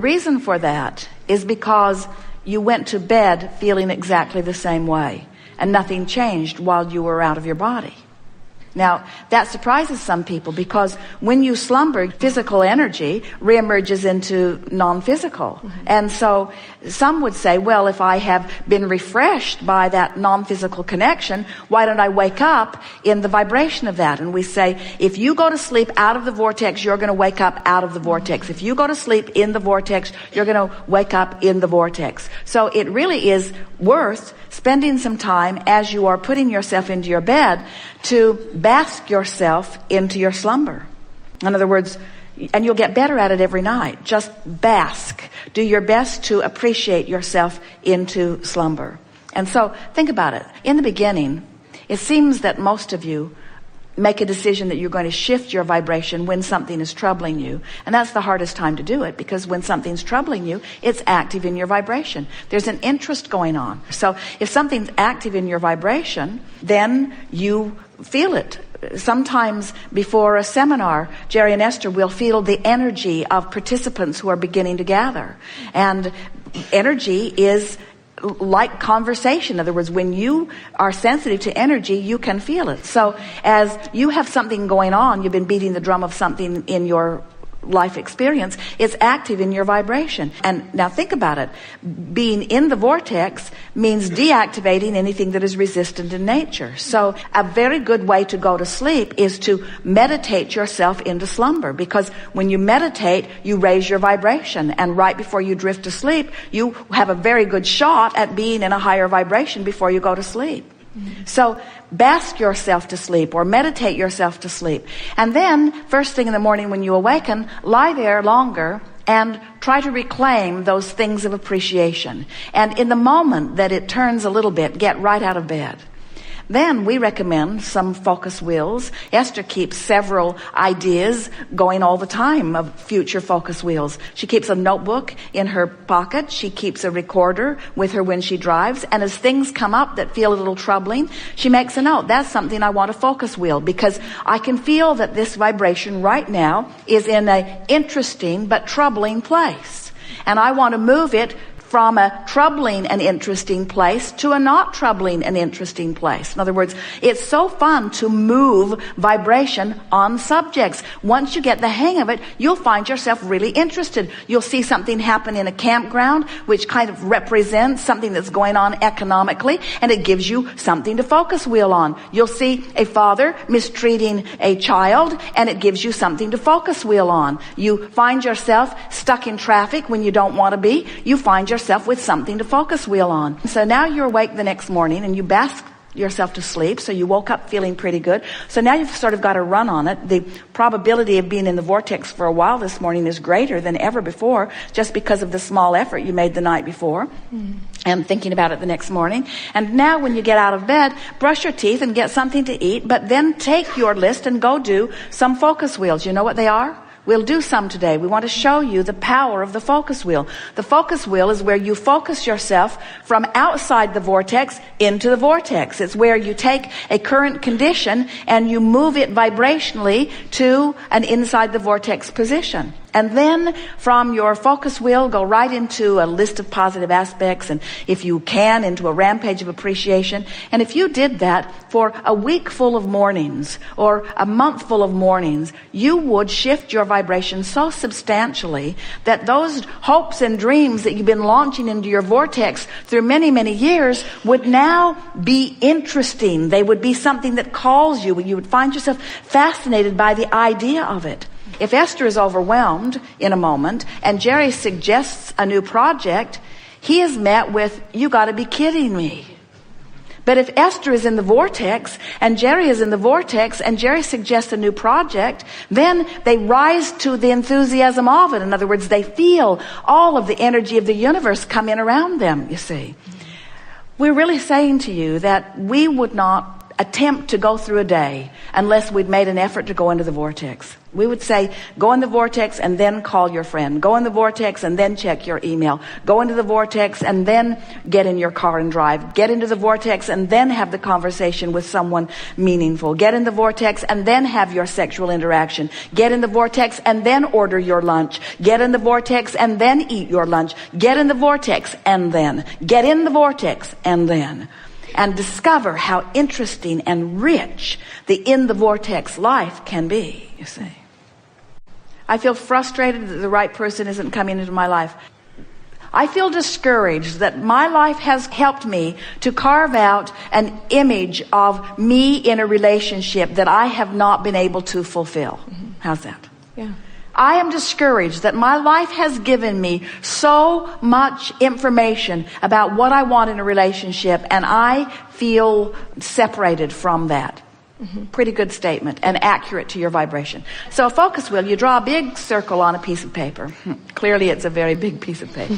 The reason for that is because you went to bed feeling exactly the same way, and nothing changed while you were out of your body. Now, that surprises some people because when you slumber, physical energy reemerges into non-physical. And so some would say, well, if I have been refreshed by that non-physical connection, why don't I wake up in the vibration of that? And we say, if you go to sleep out of the vortex, you're going to wake up out of the vortex. If you go to sleep in the vortex, you're going to wake up in the vortex. So it really is worth spending some time as you are putting yourself into your bed to bask yourself into your slumber. In other words, and you'll get better at it every night. Just bask. Do your best to appreciate yourself into slumber. And so think about it. In the beginning, it seems that most of you make a decision that you're going to shift your vibration when something is troubling you. And that's the hardest time to do it, because when something's troubling you, it's active in your vibration. There's an interest going on. So if something's active in your vibration, then you feel it. Sometimes before a seminar, Jerry and Esther will feel the energy of participants who are beginning to gather. And energy is like conversation. In other words, when you are sensitive to energy, you can feel it. So as you have something going on, you've been beating the drum of something in your life experience, it's active in your vibration. And now think about it. Being in the vortex means deactivating anything that is resistant in nature. So a very good way to go to sleep is to meditate yourself into slumber, because when you meditate, you raise your vibration. And right before you drift to sleep, you have a very good shot at being in a higher vibration before you go to sleep. So bask yourself to sleep, or meditate yourself to sleep. And then first thing in the morning when you awaken, lie there longer and try to reclaim those things of appreciation. And in the moment that it turns a little bit, get right out of bed. Then we recommend some focus wheels. Esther keeps several ideas going all the time of future focus wheels. She keeps a notebook in her pocket. She keeps a recorder with her when she drives. And as things come up that feel a little troubling, she makes a note. That's something I want a focus wheel, because I can feel that this vibration right now is in an interesting but troubling place. And I want to move it from a troubling and interesting place to a not troubling and interesting place. In other words, it's so fun to move vibration on subjects. Once you get the hang of it, you'll find yourself really interested. You'll see something happen in a campground, which kind of represents something that's going on economically, and it gives you something to focus wheel on. You'll see a father mistreating a child, and it gives you something to focus wheel on. You find yourself stuck in traffic when you don't want to be. You find yourself with something to focus wheel on. So now you're awake the next morning and you bask yourself to sleep. So you woke up feeling pretty good. So now you've sort of got a run on it. The probability of being in the vortex for a while this morning is greater than ever before, just because of the small effort you made the night before and thinking about it the next morning. And now when you get out of bed, brush your teeth and get something to eat, but then take your list and go do some focus wheels. You know what they are? We'll do some today. We want to show you the power of the focus wheel. The focus wheel is where you focus yourself from outside the vortex into the vortex. It's where you take a current condition and you move it vibrationally to an inside the vortex position. And then from your focus wheel, go right into a list of positive aspects, and if you can, into a rampage of appreciation. And if you did that for a week full of mornings or a month full of mornings, you would shift your vibration so substantially that those hopes and dreams that you've been launching into your vortex through many, many years would now be interesting. They would be something that calls you. You would find yourself fascinated by the idea of it. If Esther is overwhelmed in a moment and Jerry suggests a new project, he is met with, "You got to be kidding me." But if Esther is in the vortex and Jerry is in the vortex and Jerry suggests a new project, then they rise to the enthusiasm of it. In other words, they feel all of the energy of the universe come in around them, you see. We're really saying to you that we would not attempt to go through a day unless we'd made an effort to go into the vortex. We would say, go in the vortex and then call your friend. Go in the vortex and then check your email. Go into the vortex and then get in your car and drive. Get into the vortex and then have the conversation with someone meaningful. Get in the vortex and then have your sexual interaction. Get in the vortex and then order your lunch. Get in the vortex and then eat your lunch. Get in the vortex and then. Get in the vortex and then. And discover how interesting and rich the in the vortex life can be, you see. I feel frustrated that the right person isn't coming into my life. I feel discouraged that my life has helped me to carve out an image of me in a relationship that I have not been able to fulfill. Mm-hmm. How's that? Yeah. I am discouraged that my life has given me so much information about what I want in a relationship, and I feel separated from that. Mm-hmm. Pretty good statement and accurate to your vibration. So a focus wheel, you draw a big circle on a piece of paper. Clearly it's a very big piece of paper.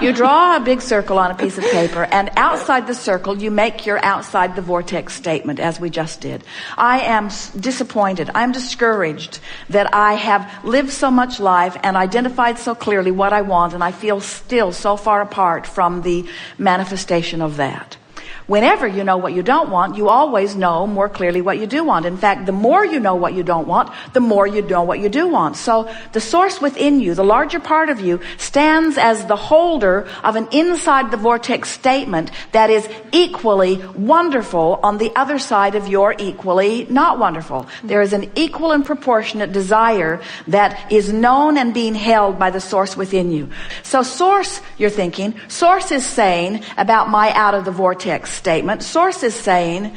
You draw a big circle on a piece of paper, and outside the circle you make your outside the vortex statement, as we just did. I am disappointed. I'm discouraged that I have lived so much life and identified so clearly what I want, and I feel still so far apart from the manifestation of that. Whenever you know what you don't want, you always know more clearly what you do want. In fact, the more you know what you don't want, the more you know what you do want. So the source within you, the larger part of you, stands as the holder of an inside the vortex statement that is equally wonderful on the other side of your equally not wonderful. There is an equal and proportionate desire that is known and being held by the source within you. So source, you're thinking, source is saying about my out of the vortex statement. Source is saying,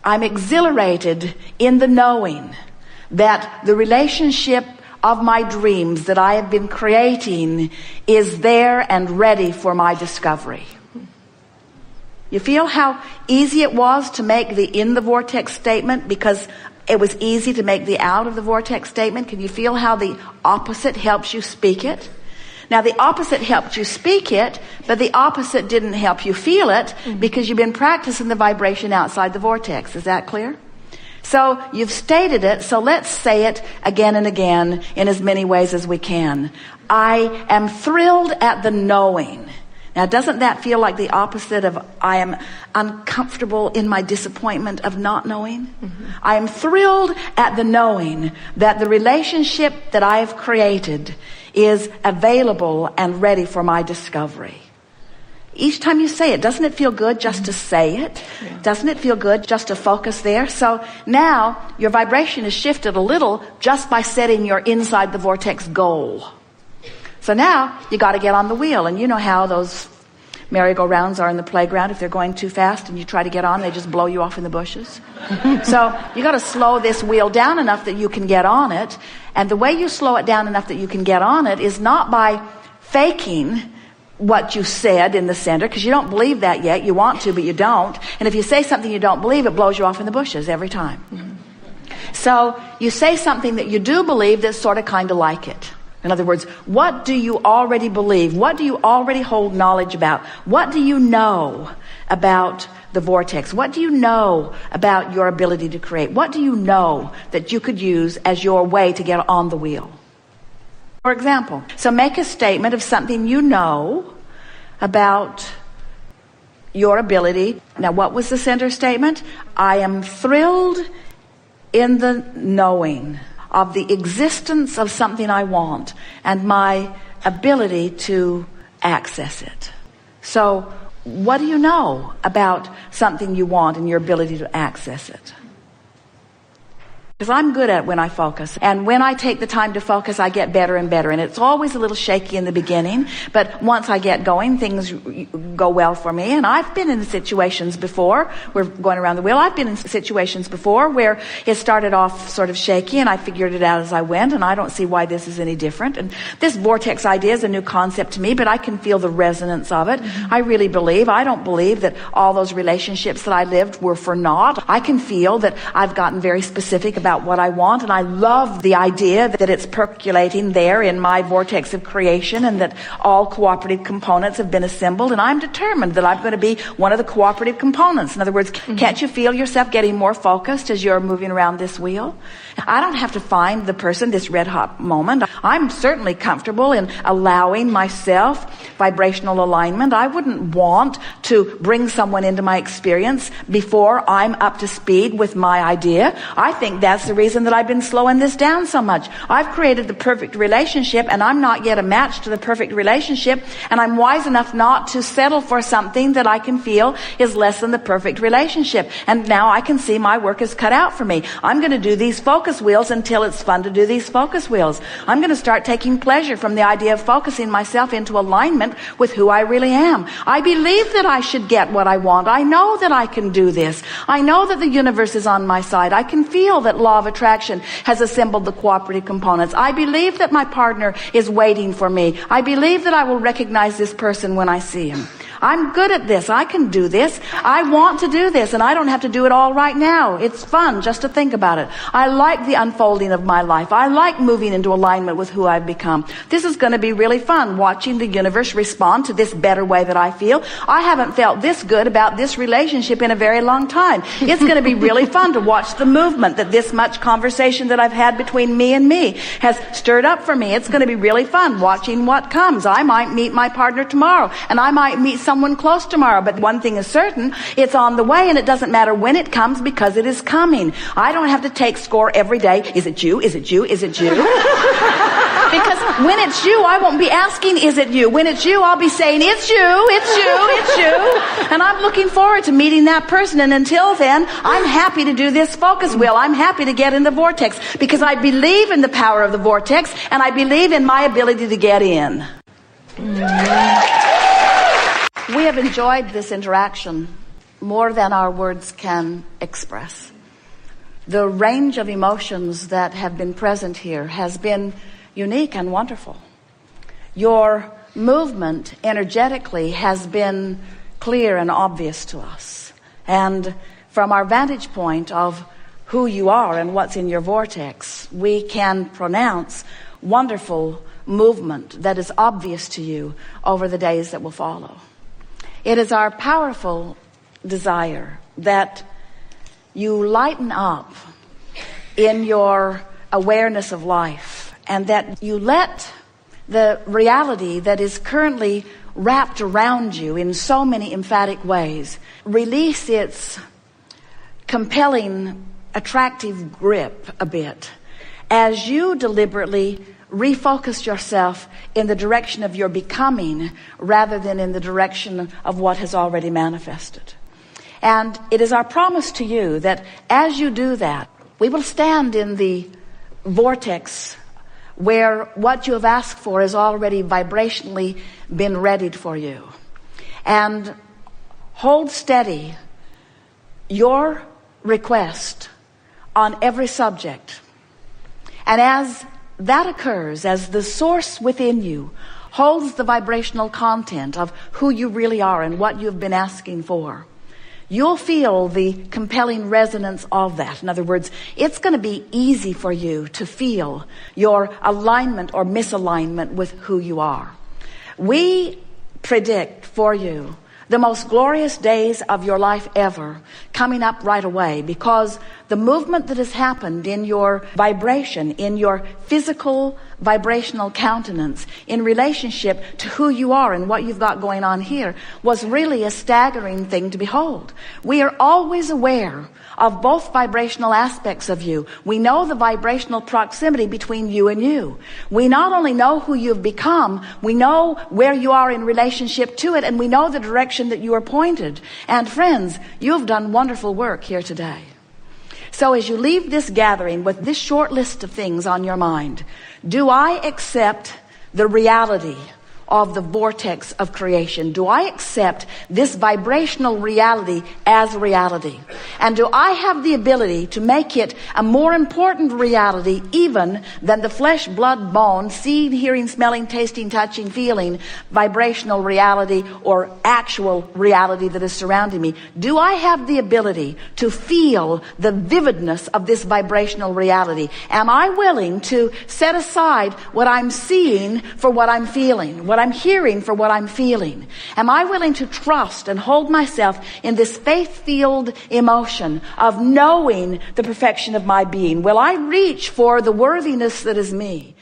I'm exhilarated in the knowing that the relationship of my dreams that I have been creating is there and ready for my discovery. You feel how easy it was to make the in the vortex statement because it was easy to make the out of the vortex statement? Can you feel how the opposite helps you speak it? Now, the opposite helped you speak it, but the opposite didn't help you feel it because you've been practicing the vibration outside the vortex. Is that clear? So you've stated it, so let's say it again and again in as many ways as we can. I am thrilled at the knowing. Now, doesn't that feel like the opposite of I am uncomfortable in my disappointment of not knowing? Mm-hmm. I am thrilled at the knowing that the relationship that I have created is available and ready for my discovery. Each time you say it, doesn't it feel good just to say it? Yeah. Doesn't it feel good just to focus there? So now your vibration is shifted a little just by setting your inside the vortex goal. So now you got to get on the wheel, and you know how those merry-go-rounds are in the playground. If they're going too fast and you try to get on, they just blow you off in the bushes. So you got to slow this wheel down enough that you can get on it. And the way you slow it down enough that you can get on it is not by faking what you said in the center, because you don't believe that yet. You want to, but you don't. And if you say something you don't believe, it blows you off in the bushes every time. Mm-hmm. So you say something that you do believe that's sort of kind of like it. In other words, what do you already believe? What do you already hold knowledge about? What do you know about the vortex? What do you know about your ability to create? What do you know that you could use as your way to get on the wheel? For example, so make a statement of something you know about your ability. Now, what was the center statement? I am thrilled in the knowing of the existence of something I want and my ability to access it. So what do you know about something you want and your ability to access it? Because I'm good at it when I focus. And when I take the time to focus, I get better and better. And it's always a little shaky in the beginning. But once I get going, things go well for me. And I've been in situations before, we're going around the wheel, I've been in situations before where it started off sort of shaky and I figured it out as I went. And I don't see why this is any different. And this vortex idea is a new concept to me, but I can feel the resonance of it. Mm-hmm. I don't believe that all those relationships that I lived were for naught. I can feel that I've gotten very specific about about what I want, and I love the idea that it's percolating there in my vortex of creation, and that all cooperative components have been assembled, and I'm determined that I'm going to be one of the cooperative components. In other words, can't you feel yourself getting more focused as you're moving around this wheel? I don't have to find the person, this red hot moment. I'm certainly comfortable in allowing myself vibrational alignment. I wouldn't want to bring someone into my experience before I'm up to speed with my idea. I think that's the reason that I've been slowing this down so much. I've created the perfect relationship, and I'm not yet a match to the perfect relationship, and I'm wise enough not to settle for something that I can feel is less than the perfect relationship. And now I can see my work is cut out for me. I'm going to do these focus wheels until it's fun to do these focus wheels. I'm going to start taking pleasure from the idea of focusing myself into alignment with who I really am. I believe that I should get what I want. I know that I can do this. I know that the universe is on my side. I can feel that law of attraction has assembled the cooperative components. I believe that my partner is waiting for me. I believe that I will recognize this person when I see him. I'm good at this. I can do this. I want to do this, and I don't have to do it all right now. It's fun just to think about it. I like the unfolding of my life. I like moving into alignment with who I've become. This is going to be really fun, watching the universe respond to this better way that I feel. I haven't felt this good about this relationship in a very long time. It's going to be really fun to watch the movement that this much conversation that I've had between me and me has stirred up for me. It's going to be really fun watching what comes. I might meet my partner tomorrow, and I might meet someone close tomorrow, but one thing is certain, it's on the way, and it doesn't matter when it comes because it is coming. I don't have to take score every day. Is it you? Is it you? Is it you? Because when it's you, I won't be asking, is it you? When it's you, I'll be saying, it's you, it's you, it's you. And I'm looking forward to meeting that person, and until then, I'm happy to do this focus wheel. I'm happy to get in the vortex because I believe in the power of the vortex, and I believe in my ability to get in. We have enjoyed this interaction more than our words can express. The range of emotions that have been present here has been unique and wonderful. Your movement energetically has been clear and obvious to us. And from our vantage point of who you are and what's in your vortex, we can pronounce wonderful movement that is obvious to you over the days that will follow. It is our powerful desire that you lighten up in your awareness of life, and that you let the reality that is currently wrapped around you in so many emphatic ways release its compelling, attractive grip a bit as you deliberately refocus yourself in the direction of your becoming rather than in the direction of what has already manifested. And it is our promise to you that as you do that, we will stand in the vortex where what you have asked for has already vibrationally been readied for you. And hold steady your request on every subject. And as that occurs, as the source within you holds the vibrational content of who you really are and what you've been asking for, you'll feel the compelling resonance of that. In other words, it's going to be easy for you to feel your alignment or misalignment with who you are. We predict for you the most glorious days of your life ever coming up right away, because the movement that has happened in your vibration, in your physical vibrational countenance, in relationship to who you are and what you've got going on here, was really a staggering thing to behold. We are always aware of both vibrational aspects of you. We know the vibrational proximity between you and you. We not only know who you've become, we know where you are in relationship to it, and we know the direction that you are pointed. And friends, you have done wonderful work here today. So as you leave this gathering with this short list of things on your mind, do I accept the reality of the vortex of creation? Do I accept this vibrational reality as reality? And do I have the ability to make it a more important reality even than the flesh, blood, bone, seeing, hearing, smelling, tasting, touching, feeling, vibrational reality or actual reality that is surrounding me? Do I have the ability to feel the vividness of this vibrational reality? Am I willing to set aside what I'm seeing for what I'm feeling, what I'm hearing for what I'm feeling? Am I willing to trust and hold myself in this faith-filled emotion of knowing the perfection of my being? Will I reach for the worthiness that is me?